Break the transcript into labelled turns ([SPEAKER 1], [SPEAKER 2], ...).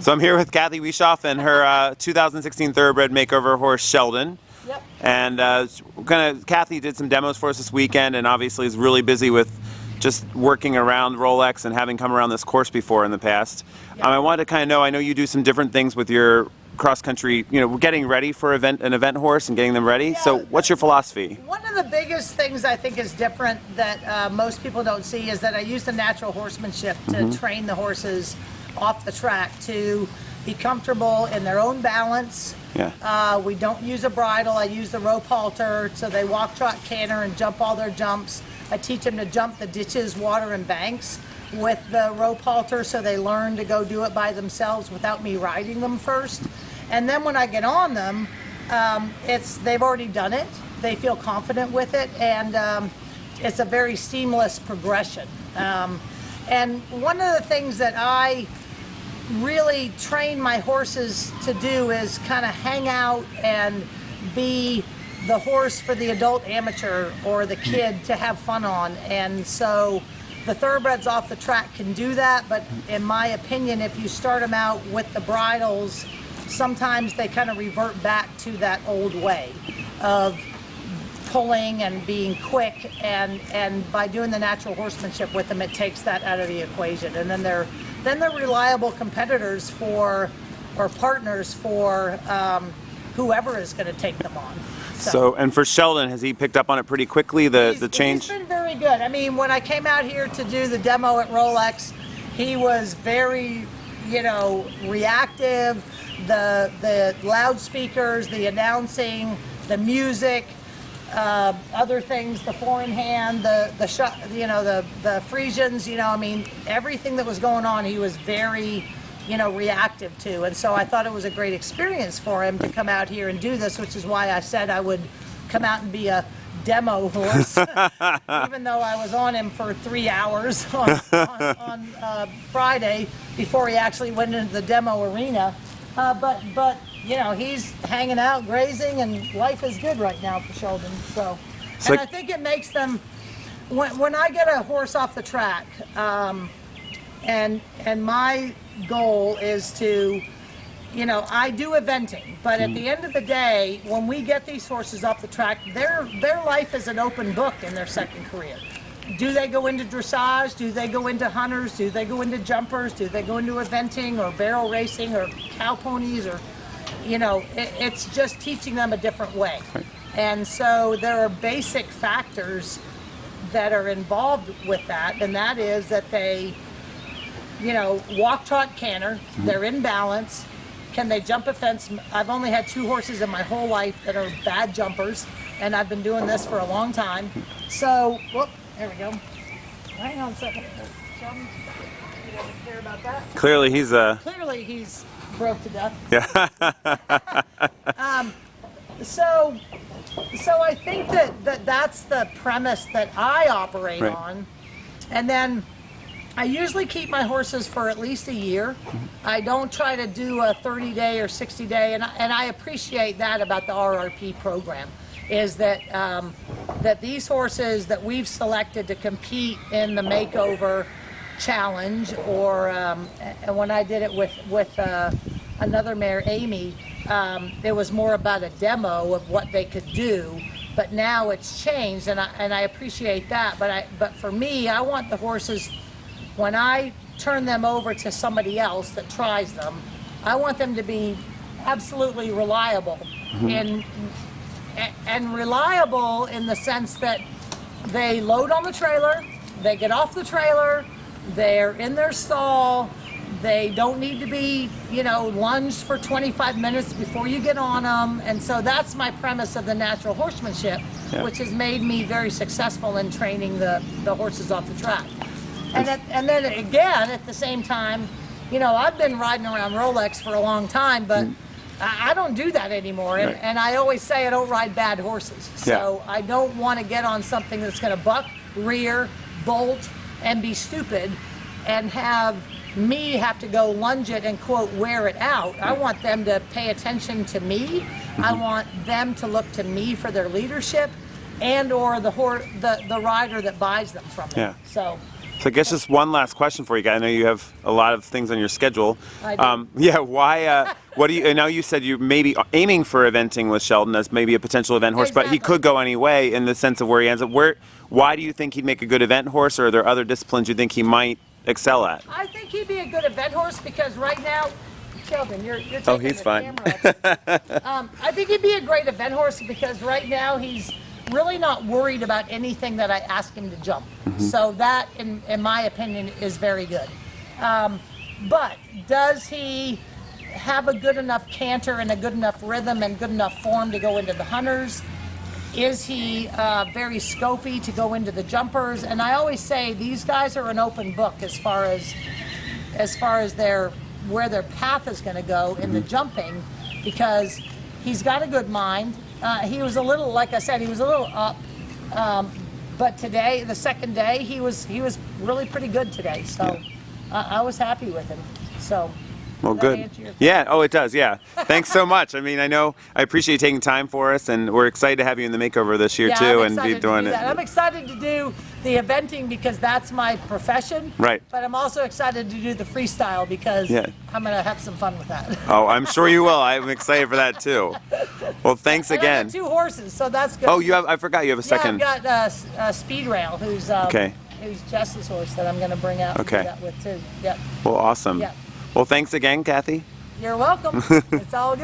[SPEAKER 1] So I'm here with Cathy Wieschhoff and her 2016 Thoroughbred Makeover horse, Sheldon.
[SPEAKER 2] Yep.
[SPEAKER 1] And Cathy did some demos for us this weekend, and obviously is really busy with just working around Rolex and having come around this course before in the past.
[SPEAKER 2] Yep.
[SPEAKER 1] I wanted to kind of know, I know you do some different things with your cross-country, getting ready for an event horse and getting them ready.
[SPEAKER 2] Yeah.
[SPEAKER 1] So what's your philosophy?
[SPEAKER 2] One of the biggest things I think is different that most people don't see is that I use the natural horsemanship to train the horses off the track to be comfortable in their own balance.
[SPEAKER 1] Yeah.
[SPEAKER 2] We don't use a bridle. I use the rope halter, so they walk, trot, canter, and jump all their jumps. I teach them to jump the ditches, water, and banks with the rope halter, so they learn to go do it by themselves without me riding them first. And then when I get on them, they've already done it. They feel confident with it, and it's a very seamless progression. And one of the things that I really train my horses to do is kind of hang out and be the horse for the adult amateur or the kid to have fun on. And so the thoroughbreds off the track can do that, but in my opinion, if you start them out with the bridles, sometimes they kind of revert back to that old way of pulling and being quick, and by doing the natural horsemanship with them, it takes that out of the equation. And then they're reliable competitors or partners for whoever is going to take them on.
[SPEAKER 1] So, and for Sheldon, has he picked up on it pretty quickly, the change?
[SPEAKER 2] He's been very good. I mean, when I came out here to do the demo at Rolex, he was very, reactive. The loudspeakers, the announcing, the music, other things, the four-in-hand, the Frisians, I mean, everything that was going on, he was very, reactive to. And so I thought it was a great experience for him to come out here and do this, which is why I said I would come out and be a demo horse, even though I was on him for 3 hours on Friday before he actually went into the demo arena. But he's hanging out, grazing, and life is good right now for Sheldon. So, and I think it makes them, when I get a horse off the track, and my goal is to, I do eventing, but at the end of the day, when we get these horses off the track, their life is an open book in their second career. Do they go into dressage? Do they go into hunters? Do they go into jumpers? Do they go into eventing or barrel racing or cow ponies? Or, it's just teaching them a different way.
[SPEAKER 1] Right.
[SPEAKER 2] And so there are basic factors that are involved with that, and that is that they, walk, trot, canter. They're in balance. Can they jump a fence? I've only had 2 horses in my whole life that are bad jumpers, and I've been doing this for a long time. So, whoop. There we go. Hang on a second. Sheldon, you doesn't care about that.
[SPEAKER 1] Clearly he's
[SPEAKER 2] broke to death.
[SPEAKER 1] Yeah.
[SPEAKER 2] So I think that's the premise that I operate on. And then I usually keep my horses for at least a year. I don't try to do a 30-day or 60-day, and I appreciate that about the RRP program, is that that these horses that we've selected to compete in the makeover challenge, or and when I did it with another mare, Amy, it was more about a demo of what they could do. But now it's changed, and I appreciate that. But for me, I want the horses, when I turn them over to somebody else that tries them, I want them to be absolutely reliable. And reliable in the sense that they load on the trailer, they get off the trailer, they're in their stall, they don't need to be, lunged for 25 minutes before you get on them. And so that's my premise of the natural horsemanship, which has made me very successful in training the horses off the track. And then again, at the same time, I've been riding around Rolex for a long time, but I don't do that anymore, and I always say I don't ride bad horses. So I don't want to get on something that's going to buck, rear, bolt, and be stupid, and have me have to go lunge it and, quote, wear it out. I want them to pay attention to me. I want them to look to me for their leadership, and or the rider that buys them from them. So
[SPEAKER 1] So I guess just one last question for you guys. I know you have a lot of things on your schedule.
[SPEAKER 2] I do.
[SPEAKER 1] Yeah, why? What do you? I know you said you may be aiming for eventing with Sheldon as maybe a potential event horse, but he
[SPEAKER 2] Exactly.
[SPEAKER 1] could go any way in the sense of where he ends up. Why do you think he'd make a good event horse, or are there other disciplines you think he might excel at?
[SPEAKER 2] I think he'd be a good event horse because right now, Sheldon, you're taking
[SPEAKER 1] Oh, he's
[SPEAKER 2] the
[SPEAKER 1] fine.
[SPEAKER 2] camera up. I think he'd be a great event horse because right now he's really not worried about anything that I ask him to jump. So that, in my opinion, is very good. But does he have a good enough canter and a good enough rhythm and good enough form to go into the hunters? Is he very scopy to go into the jumpers? And I always say these guys are an open book as far as where their path is going to go in the jumping, because he's got a good mind. He was a little, like I said, he was a little up, but today, the second day, he was really pretty good today. So I was happy with him. So.
[SPEAKER 1] Well,
[SPEAKER 2] Does that
[SPEAKER 1] good.
[SPEAKER 2] answer your
[SPEAKER 1] Yeah. Oh, it does. Yeah. Thanks so much. I mean, I appreciate you taking time for us, and we're excited to have you in the makeover this year too, and be doing it.
[SPEAKER 2] I'm excited to do the eventing because that's my profession.
[SPEAKER 1] Right.
[SPEAKER 2] But I'm also excited to do the freestyle because
[SPEAKER 1] Yeah.
[SPEAKER 2] I'm going to have some fun with that.
[SPEAKER 1] Oh, I'm sure you will. I'm excited for that too. Well, thanks
[SPEAKER 2] And I
[SPEAKER 1] again.
[SPEAKER 2] got 2 horses, so that's good.
[SPEAKER 1] Oh, you have? I forgot you have a second.
[SPEAKER 2] Yeah, I've got Speed Rail, who's
[SPEAKER 1] Okay.
[SPEAKER 2] who's Jess's horse that I'm going to bring out and
[SPEAKER 1] Okay.
[SPEAKER 2] do that with too. Yep.
[SPEAKER 1] Well, awesome.
[SPEAKER 2] Yeah.
[SPEAKER 1] Well, thanks again, Cathy.
[SPEAKER 2] You're welcome. It's all good.